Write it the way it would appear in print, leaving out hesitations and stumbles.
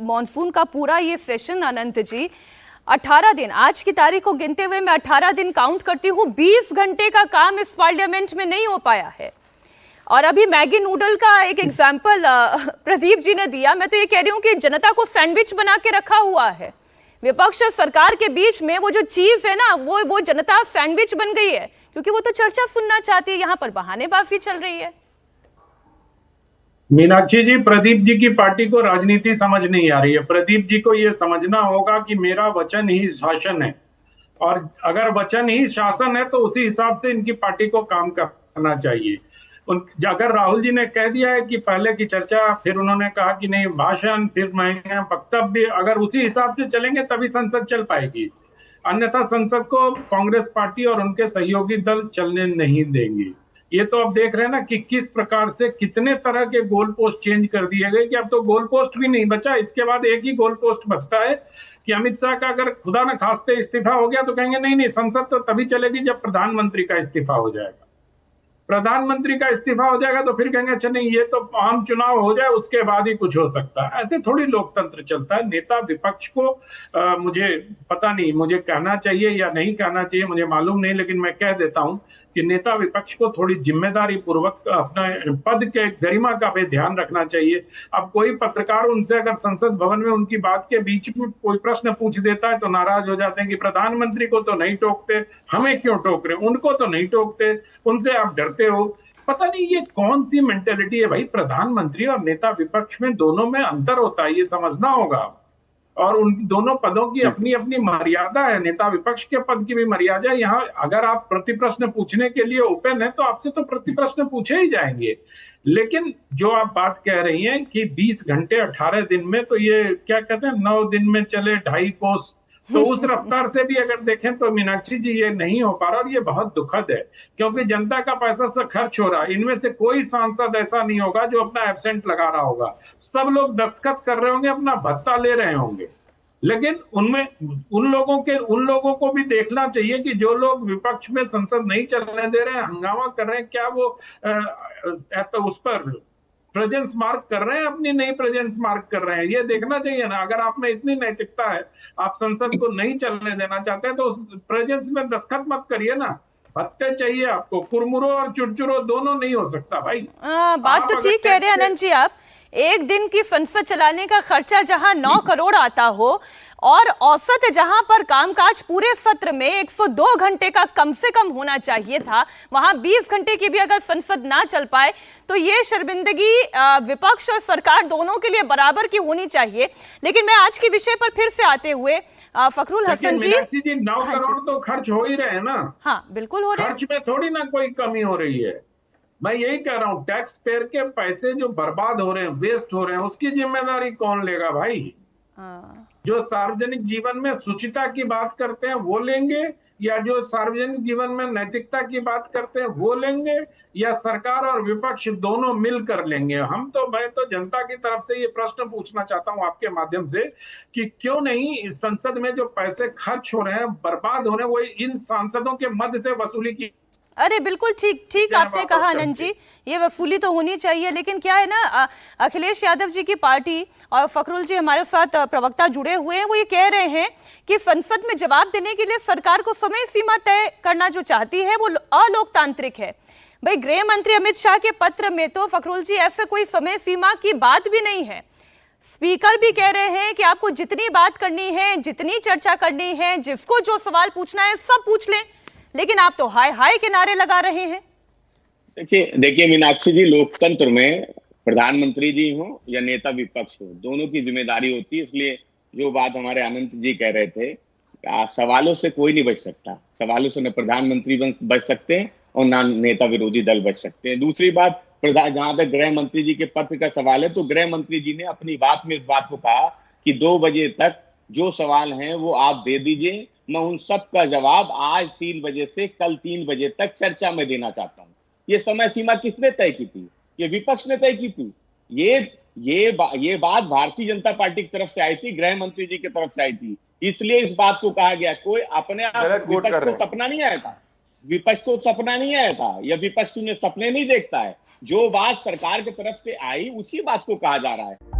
Monsoon का पूरा ये सेशन अनंत जी 18 दिन, आज की तारीख को गिनते हुए मैं 18 दिन काउंट करती हूँ, 20 घंटे का काम इस पार्लियामेंट में नहीं हो पाया है। और अभी मैगी नूडल का एक एग्जाम्पल प्रदीप जी ने दिया। मैं तो ये कह रही हूँ कि जनता को सैंडविच बना के रखा हुआ है विपक्ष और सरकार के बीच में। वो जो चीज है ना, वो जनता सैंडविच बन गई है, क्योंकि वो तो चर्चा सुनना चाहती है। यहाँ पर बहानेबाजी चल रही है। मीनाक्षी जी, प्रदीप जी की पार्टी को राजनीति समझ नहीं आ रही है। प्रदीप जी को यह समझना होगा कि मेरा वचन ही शासन है, और अगर वचन ही शासन है तो उसी हिसाब से इनकी पार्टी को काम करना चाहिए। अगर राहुल जी ने कह दिया है कि पहले की चर्चा, फिर उन्होंने कहा कि नहीं भाषण, फिर मैं वक्तव्य, अगर उसी हिसाब से चलेंगे तभी संसद चल पाएगी, अन्यथा संसद को कांग्रेस पार्टी और उनके सहयोगी दल चलने नहीं देंगे। ये तो अब देख रहे हैं ना कि किस प्रकार से कितने तरह के गोल पोस्ट चेंज कर दिए गए कि अब तो गोल पोस्ट भी नहीं बचा। इसके बाद एक ही गोल पोस्ट बचता है कि अमित शाह का अगर खुदा न खास्ते इस्तीफा हो गया तो कहेंगे नहीं नहीं, संसद तो तभी चलेगी जब प्रधानमंत्री का इस्तीफा हो जाएगा। प्रधानमंत्री का इस्तीफा हो जाएगा तो फिर कहेंगे अच्छा नहीं, ये तो आम चुनाव हो जाए उसके बाद ही कुछ हो सकता है। ऐसे थोड़ी लोकतंत्र चलता है। नेता विपक्ष को मुझे पता नहीं, मुझे कहना चाहिए या नहीं कहना चाहिए मुझे मालूम नहीं, लेकिन मैं कह देता हूं कि नेता विपक्ष को थोड़ी जिम्मेदारी पूर्वक अपना पद के गरिमा का भी ध्यान रखना चाहिए। अब कोई पत्रकार उनसे अगर संसद भवन में उनकी बात के बीच में कोई प्रश्न पूछ देता है तो नाराज हो जाते हैं कि प्रधानमंत्री को तो नहीं टोकते, हमें क्यों टोक रहे, उनको तो नहीं टोकते, उनसे आप डरते हो। पता नहीं ये कौन सी मेंटेलिटी है भाई। प्रधानमंत्री और नेता विपक्ष में दोनों में अंतर होता है, ये समझना होगा। और उन दोनों पदों की अपनी अपनी मर्यादा है। नेता विपक्ष के पद की भी मर्यादा है। यहाँ अगर आप प्रति प्रश्न पूछने के लिए ओपन है तो आपसे तो प्रति प्रश्न पूछे ही जाएंगे। लेकिन जो आप बात कह रही हैं कि 20 घंटे 18 दिन में, तो ये क्या कहते हैं 9 दिन में चले 2.5 कोस, तो उस रफ्तार से भी अगर देखें तो मीनाक्षी जी ये नहीं हो पा रहा। और ये बहुत दुखद है क्योंकि जनता का पैसा से खर्च हो रहा है। इनमें से कोई सांसद ऐसा नहीं होगा जो अपना एब्सेंट लगा रहा होगा। सब लोग दस्तखत कर रहे होंगे, अपना भत्ता ले रहे होंगे। लेकिन उनमें उन लोगों को भी देखना चाहिए कि जो लोग विपक्ष में संसद नहीं चलने दे रहे हैं, हंगामा कर रहे हैं, क्या वो उस पर प्रेजेंस मार्क कर रहे हैं, अपनी नहीं प्रेजेंस मार्क कर रहे हैं, ये देखना चाहिए ना। अगर आप में इतनी नैतिकता है, आप संसद को नहीं चलने देना चाहते हैं तो उस प्रेजेंस में दस्तखत मत करिए ना। भत्ते चाहिए आपको, कुरमुरो और चुरचुरो दोनों नहीं हो सकता भाई। बात तो ठीक कह रहे हैं अनंत जी आप। एक दिन की संसद चलाने का खर्चा जहां 9 करोड़ आता हो और औसत जहां पर कामकाज पूरे सत्र में 102 घंटे का कम से कम होना चाहिए था, वहां 20 घंटे की भी अगर संसद ना चल पाए तो ये शर्मिंदगी विपक्ष और सरकार दोनों के लिए बराबर की होनी चाहिए। लेकिन मैं आज के विषय पर फिर से आते हुए फखरुल हसन जी, 9 करोड़ तो खर्च हो ही रहे हैं ना। हाँ बिल्कुल हो रहे हैं, खर्च में थोड़ी ना कोई कमी हो रही है। मैं यही कह रहा हूं, टैक्स पेयर के पैसे जो बर्बाद हो रहे हैं, वेस्ट हो रहे हैं, उसकी जिम्मेदारी कौन लेगा भाई? जो सार्वजनिक जीवन में शुचिता की बात करते हैं वो लेंगे, या जो सार्वजनिक जीवन में नैतिकता की बात करते हैं वो लेंगे, या सरकार और विपक्ष दोनों मिलकर लेंगे? मैं तो जनता की तरफ से ये प्रश्न पूछना चाहता हूं आपके माध्यम से कि क्यों नहीं संसद में जो पैसे खर्च हो रहे हैं, बर्बाद हो रहे हैं, वो इन सांसदों के मद से वसूली की। अरे बिल्कुल ठीक आपने कहा आनंद जी, ये वसूली तो होनी चाहिए। लेकिन क्या है ना, अखिलेश यादव जी की पार्टी और फखरुल जी हमारे साथ प्रवक्ता जुड़े हुए हैं, वो ये कह रहे हैं कि संसद में जवाब देने के लिए सरकार को समय सीमा तय करना जो चाहती है वो अलोकतांत्रिक है। भाई गृह मंत्री अमित शाह के पत्र में तो फखरुल जी ऐसे कोई समय सीमा की बात भी नहीं है। स्पीकर भी कह रहे हैं कि आपको जितनी बात करनी है, जितनी चर्चा करनी है, जिसको जो सवाल पूछना है सब पूछ लें, लेकिन आप तो हाय हाय के नारे लगा रहे हैं। देखिए मीनाक्षी जी, लोकतंत्र में प्रधानमंत्री जी हो या नेता विपक्ष हो, दोनों की जिम्मेदारी होती है। इसलिए जो बात हमारे अनंत जी कह रहे थे, सवालों से कोई नहीं बच सकता। सवालों से न प्रधानमंत्री बच सकते हैं और ना नेता विरोधी दल बच सकते हैं। दूसरी बात, जहां तक गृह मंत्री जी के पत्र का सवाल है, तो गृह मंत्री जी ने अपनी बात में इस बात को कहा कि 2 बजे तक जो सवाल हैं वो आप दे दीजिए, मैं उन सब का जवाब आज 3 बजे से कल 3 बजे तक चर्चा में देना चाहता हूं। ये समय सीमा किसने तय की थी? ये विपक्ष ने तय की थी। ये बात भारतीय जनता पार्टी की तरफ से आई थी, गृह मंत्री जी की तरफ से आई थी, इसलिए इस बात को कहा गया। कोई अपने आप विपक्ष को सपना नहीं आया था, विपक्ष को सपना नहीं आया था, या विपक्ष उन्हें सपने नहीं देखता है। जो बात सरकार की तरफ से आई उसी बात को कहा जा रहा है।